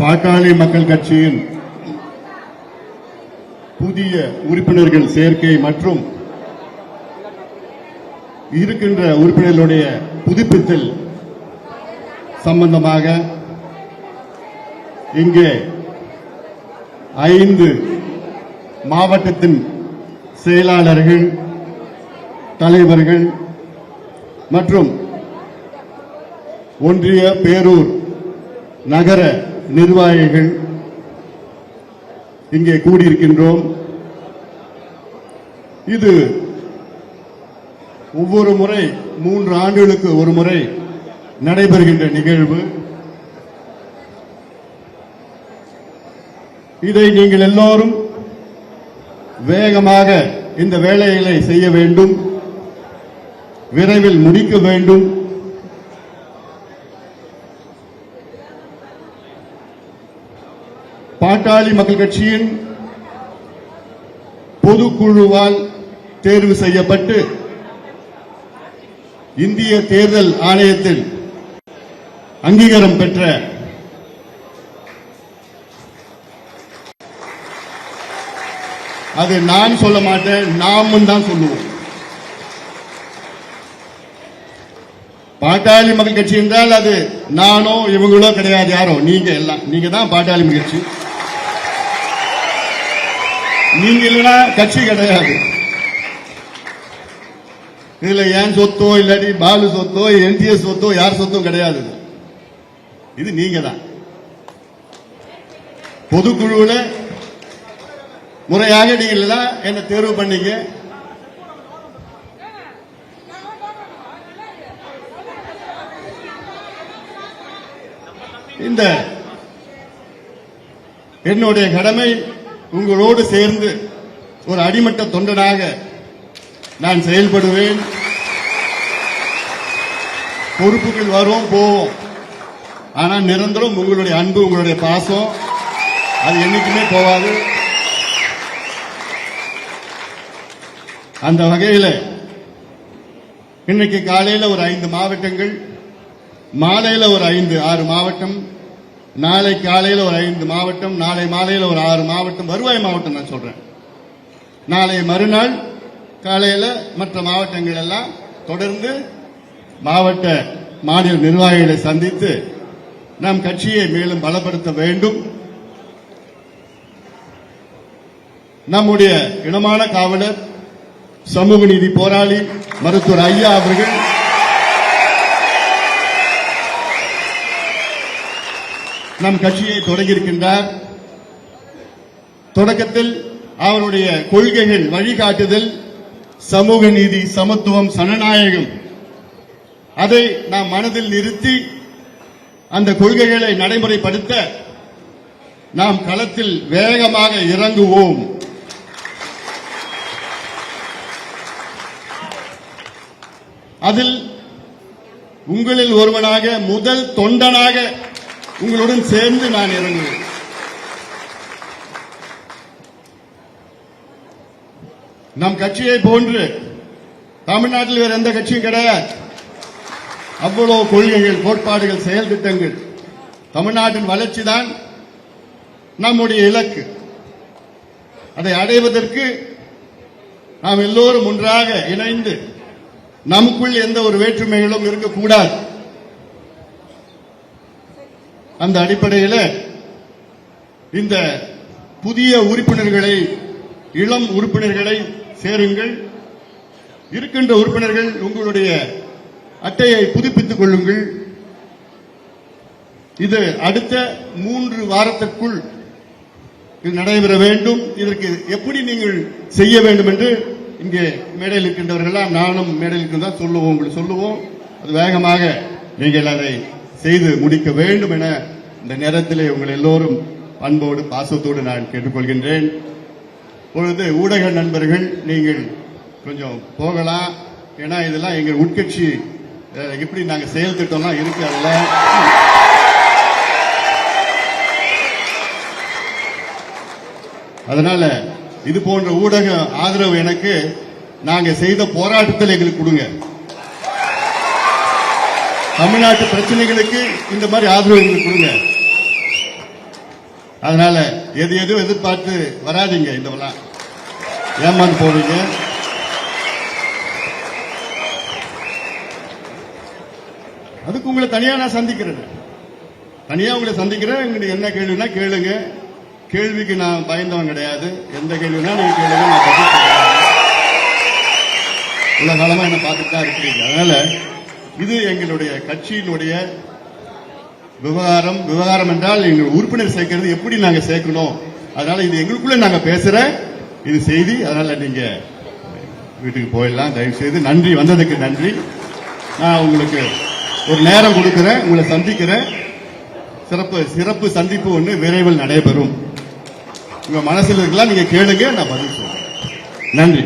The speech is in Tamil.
பாட்டாளி மக்கள் கட்சியின் புதிய உறுப்பினர்கள் சேர்க்கை மற்றும் இருக்கின்ற உறுப்பினர்களுடைய புதுப்பித்தல் சம்பந்தமாக இங்கே 5 மாவட்டத்தின் செயலாளர்கள், தலைவர்கள் மற்றும் ஒன்றிய, பேரூர், நகர நிர்வாகிகள் இங்கே கூடியிருக்கின்றோம். இது ஒவ்வொரு முறை 3 ஆண்டுகளுக்கு ஒரு முறை நடைபெறுகின்ற நிகழ்வு. இதை நீங்கள் எல்லோரும் வேகமாக இந்த வேலைகளை செய்ய வேண்டும், விரைவில் முடிக்க வேண்டும். பாட்டாளி மக்கள் கட்சியின் பொதுக்குழுவால் தேர்வு செய்யப்பட்டு இந்திய தேர்தல் ஆணையத்தில் அங்கீகாரம் பெற்ற அது நான் சொல்ல மாட்டேன், நாமும் தான் சொல்லுவோம். பாட்டாளி மக்கள் கட்சி என்றால் அது நானோ இவங்களோ கிடையாது, யாரோ நீங்க எல்லாம், நீங்க தான் பாட்டாளி மக்கள் கட்சி. நீங்க இல்லைன்னா கட்சி கிடையாது. இதுல ஏன் சொத்தோ இல்லாட்டி பாலு சொத்தோ என்டிஎஸ் சொத்தோ யார் சொத்தோ கிடையாது. இது நீங்க தான் பொதுக்குழுல முறையாக நீங்கள் எல்லாம் என்ன தேர்வு பண்ணீங்க. இந்த என்னுடைய கடமை உங்களோடு சேர்ந்து ஒரு அடிமட்ட தொண்டனாக நான் செயல்படுவேன். பொறுப்புகள் வரும் போவோம், ஆனால் நிரந்தரம் உங்களுடைய அன்பு, உங்களுடைய பாசம் அது என்னைக்குமே போவாது. அந்த வகையில் இன்னைக்கு காலையில் ஒரு 5 மாவட்டங்கள், மாலையில் ஒரு 5-6 மாவட்டம், நாளை காலையில் ஒரு 5 மாவட்டம், நாளை மாலையில் ஒரு 6 மாவட்டம், வருவாய் மாவட்டம் நான் சொல்றேன். நாளை மறுநாள் காலையில் மற்ற மாவட்டங்கள் எல்லாம் தொடர்ந்து மாவட்ட மாநில நிர்வாகிகளை சந்தித்து நம் கட்சியை மேலும் பலப்படுத்த வேண்டும். நம்முடைய இனமான காவலர், சமூக நீதி போராளி மருத்துவர் ஐயா அவர்கள் நம் கட்சியை தொடங்கியிருக்கின்றார். தொடக்கத்தில் அவருடைய கொள்கைகள், வழிகாட்டுதல் சமூக நீதி, சமத்துவம், ஜனநாயகம், அதை நாம் மனதில் நிறுத்தி அந்த கொள்கைகளை நடைமுறைப்படுத்த நாம் களத்தில் வேகமாக இறங்குவோம். அதில் உங்களில் ஒருவனாக, முதல் தொண்டனாக உங்களுடன் சேர்ந்து நான் இறங்குவேன். நம் கட்சியை போன்று தமிழ்நாட்டில் வேறு எந்த கட்சியும் கிடையாது. அவ்வளவு கொள்கைகள், கோட்பாடுகள், செயல் திட்டங்கள். தமிழ்நாட்டின் வளர்ச்சி தான் நம்முடைய இலக்கு. அதை அடைவதற்கு நாம் எல்லோரும் ஒன்றாக இணைந்து, நமக்குள் எந்த ஒரு வேற்றுமைகளும் இருக்கக்கூடாது. அந்த அடிப்படையில் இந்த புதிய உறுப்பினர்களை, இளம் உறுப்பினர்களை சேருங்கள். இருக்கின்ற உறுப்பினர்கள் உங்களுடைய அட்டையை புதுப்பித்துக் கொள்ளுங்கள். இது அடுத்த 3 வாரத்திற்குள் இது நடைபெற வேண்டும். இதற்கு எப்படி நீங்கள் செய்ய வேண்டும் என்று இங்கே மேடையில் இருக்கின்றவர்களாம், நானும் மேடையில் இருக்கின்றதா சொல்லுவோம், உங்களுக்கு சொல்லுவோம். அது வேகமாக நீங்கள் அதை செய்து முடிக்க வேண்டும் என இந்த நேரத்திலே உங்கள் எல்லோரும் அன்போடு பாசத்தோடு நான் கேட்டுக்கொள்கின்றேன். பொழுது ஊடக நண்பர்கள் நீங்கள் கொஞ்சம் போகலாம். ஏன்னா இதெல்லாம் எங்கள் உட்கட்சி எப்படி நாங்கள் செயல் திட்டம்லாம் இருக்கு. அதுல அதனால இது போன்ற ஊடக ஆதரவு எனக்கு நாங்க செய்த போராட்டத்தில் எங்களுக்கு கொடுங்க. தமிழ்நாட்டு பிரச்சனைகளுக்கு இந்த மாதிரி ஆதரவு எங்களுக்கு கொடுங்க. அதனால எதையும் எதிர்பார்த்து வராதீங்க. இந்த ஏமாந்து போவீங்க. அதுக்கு உங்களை தனியா நான் சந்திக்கிறேன். தனியா உங்களை சந்திக்கிறேன். உங்களுக்கு என்ன கேள்வினா கேளுங்க. கேள்விக்கு நான் பயந்தவன் கிடையாது. எந்த கேள்வினா நீங்க கேளுங்க, நான் பதில் சொல்றேன். இவ்வளவு காலமா என்ன பார்த்துட்டு தான் இருக்கிறீங்க. அதனால இது எங்களுடைய கட்சியினுடைய விவகாரம் என்றால் எங்கள் உறுப்பினர் சேர்க்கிறது எப்படி நாங்க சேர்க்கணும். அதனால இது எங்களுக்குள்ள நாங்க பேசுற இது செய்தி. அதனால நீங்க வீட்டுக்கு போயிடலாம் தயவு செய்து. நன்றி, வந்ததுக்கு நன்றி. நான் உங்களுக்கு ஒரு நேரம் கொடுக்கிறேன், உங்களை சந்திக்கிறேன். சிறப்பு சந்திப்பு ஒன்று விரைவில் நடைபெறும். உங்க மனசில் இருக்கலாம், நீங்க கேளுங்க, நான் பதில் சொல்றேன். நன்றி.